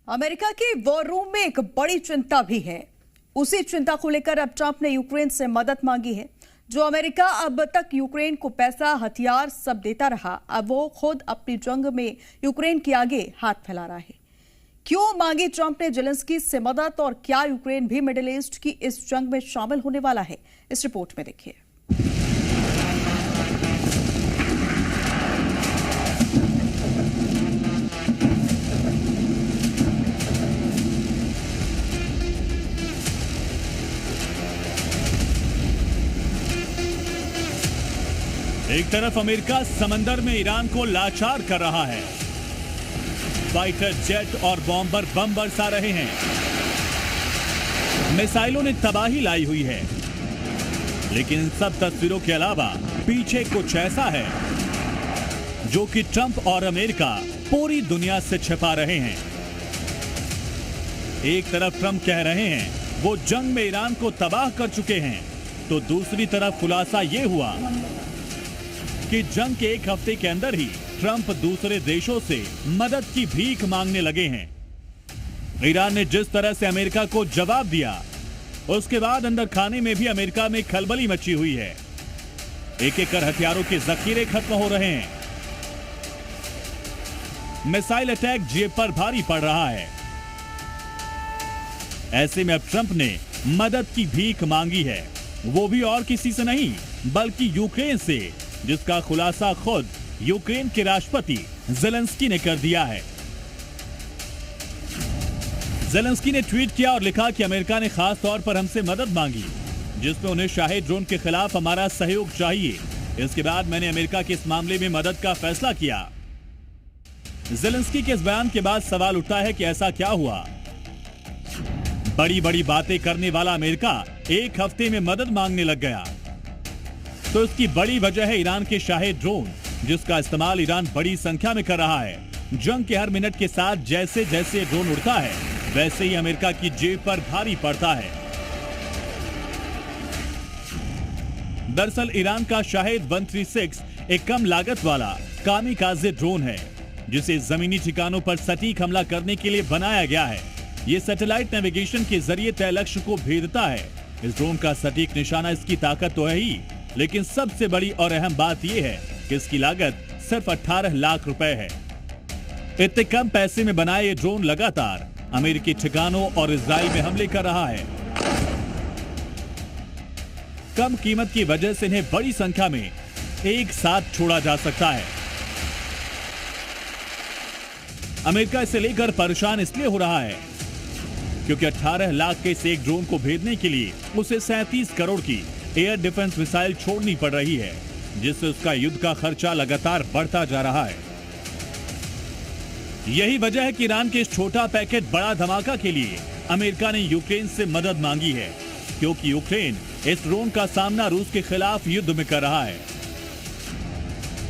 America की war room में एक बड़ी चिंता भी है। उसी चिंता को लेकर अब ट्रंप ने यूक्रेन से मदद मांगी है। जो अमेरिका अब तक यूक्रेन को पैसा, हथियार सब देता रहा, अब वो खुद अपनी जंग में यूक्रेन के आगे हाथ फैला रहा है। क्यों मांगी ट्रंप ने जेलेंस्की से मदद और क्या यूक्रेन भी मिडिल ईस्ट की इस जंग में शामिल होने वाला है, इस रिपोर्ट में देखिए। एक तरफ अमेरिका समंदर में ईरान को लाचार कर रहा है। फाइटर जेट और बॉम्बर बम बरसा रहे हैं। मिसाइलों ने तबाही लाई हुई है। लेकिन इन सब तस्वीरों के अलावा पीछे कुछ ऐसा है जो कि ट्रंप और अमेरिका पूरी दुनिया से छिपा रहे हैं। एक तरफ ट्रंप कह रहे हैं वो जंग में ईरान को तबाह कर चुके हैं, तो दूसरी तरफ खुलासा यह हुआ कि जंग के एक हफ्ते के अंदर ही ट्रंप दूसरे देशों से मदद की भीख मांगने लगे हैं। ईरान ने जिस तरह से अमेरिका को जवाब दिया, उसके बाद अंदर खाने में भी अमेरिका में खलबली मची हुई है। एक एक कर हथियारों के जखीरे खत्म हो रहे हैं। मिसाइल अटैक जेब पर भारी पड़ रहा है। ऐसे में अब ट्रंप ने मदद की भीख मांगी है, वो भी और किसी से नहीं बल्कि यूक्रेन से, जिसका खुलासा खुद यूक्रेन के राष्ट्रपति जेलेंस्की ने कर दिया है। जेलेंस्की ने ट्वीट किया और लिखा कि अमेरिका ने खास तौर पर हमसे मदद मांगी, जिसमें उन्हें शाहिद ड्रोन के खिलाफ हमारा सहयोग चाहिए। इसके बाद मैंने अमेरिका के इस मामले में मदद का फैसला किया। जेलेंस्की के इस बयान के बाद सवाल उठता है कि ऐसा क्या हुआ? बड़ी बड़ी बातें करने वाला अमेरिका एक हफ्ते में मदद मांगने लग गया। तो इसकी बड़ी वजह है ईरान के शाहिद ड्रोन, जिसका इस्तेमाल ईरान बड़ी संख्या में कर रहा है। जंग के हर मिनट के साथ जैसे जैसे ड्रोन उड़ता है, वैसे ही अमेरिका की जेब पर भारी पड़ता है। दरअसल ईरान का शाहिद 136 एक कम लागत वाला कामिकाज़े ड्रोन है, जिसे जमीनी ठिकानों पर सटीक हमला करने के लिए बनाया गया है। ये सैटेलाइट नेविगेशन के जरिए तय लक्ष्य को भेदता है। इस ड्रोन का सटीक निशाना इसकी ताकत तो है ही, लेकिन सबसे बड़ी और अहम बात यह है कि इसकी लागत सिर्फ 18 लाख रुपए है। इतने कम पैसे में बनाए ये ड्रोन लगातार अमेरिकी ठिकानों और इजराइल में हमले कर रहा है। कम कीमत की वजह से इन्हें बड़ी संख्या में एक साथ छोड़ा जा सकता है। अमेरिका इसे लेकर परेशान इसलिए हो रहा है क्योंकि 18 लाख के इस एक ड्रोन को भेजने के लिए उसे 37 करोड़ की एयर डिफेंस मिसाइल छोड़नी पड़ रही है, जिससे उसका युद्ध का खर्चा लगातार बढ़ता जा रहा है। यही वजह है कि ईरान के इस छोटा पैकेट बड़ा धमाका के लिए अमेरिका ने यूक्रेन से मदद मांगी है, क्योंकि यूक्रेन इस ड्रोन का सामना रूस के खिलाफ युद्ध में कर रहा है।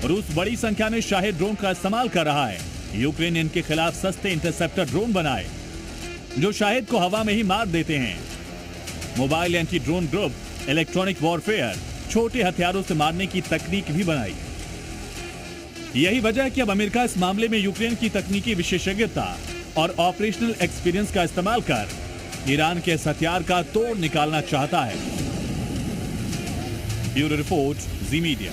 रूस बड़ी संख्या में शाहिद ड्रोन का इस्तेमाल कर रहा है। यूक्रेन इनके खिलाफ सस्ते इंटरसेप्टर ड्रोन बनाए, जो शाहिद को हवा में ही मार देते हैं। Mobile anti drone group electronic warfare छोटे हथियारों से मारने की तकनीक भी बनाई। यही वजह है कि अब अमेरिका इस मामले में यूक्रेन की तकनीकी विशेषज्ञता और ऑपरेशनल एक्सपीरियंस का इस्तेमाल कर ईरान के इस हथियार का तोड़ निकालना चाहता है। ब्यूरो रिपोर्ट, जी मीडिया।